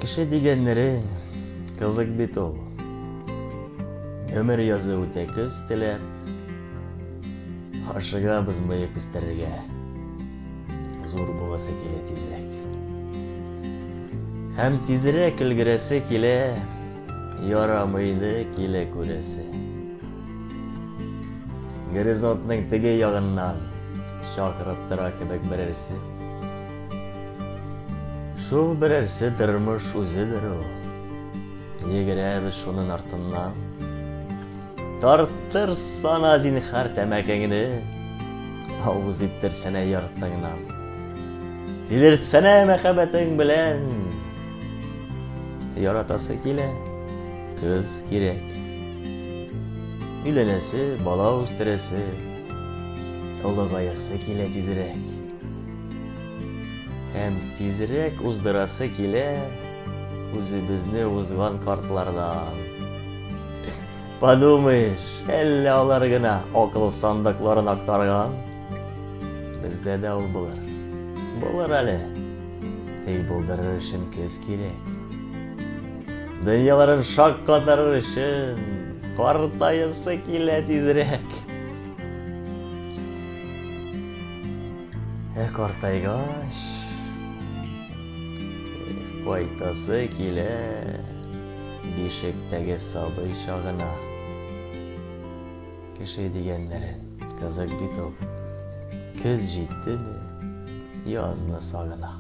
Кеше дигәннәрең кызык бит ул. Ömür yazı үтә көз теләп, ашыгабыз мыек үстерергә. Зур буласы килә тизрәк. Һәм тизрәк өлгерәсе килә, ярамыйды килә күрәсе. Горизонтның теге ягыннан чакырып тора кебек берәрсе. Шул берәрсе тормыш үзедер ул. Йөгерәбез шуның артыннан. Тартыр сана зинһар тәмәкеңне, авыз иттерсәнә яртыңнан. Тилертсәнә мәхәббәтең белән, яратасы килә, кыз кирәк. Өйләнәсе, бала үстерәсе, олыгаясы килә тизрәк. Һәм тизрәк уздырасы килә, үзебезне узган картлардан. Подумаешь, әллә алар гына акыл сандыкларын актарган. Бездә дә ул булыр. Булыр әле. Тик булдырыр өчен көз кирәк. Дөньяларын шаккатырыр өчен картаясы килә тизрәк. Картайгач, кайтасы килә бишектәге сабый чагына. Кеше дигәннәрең кызык бит ул. Көз җитте, язны сагына.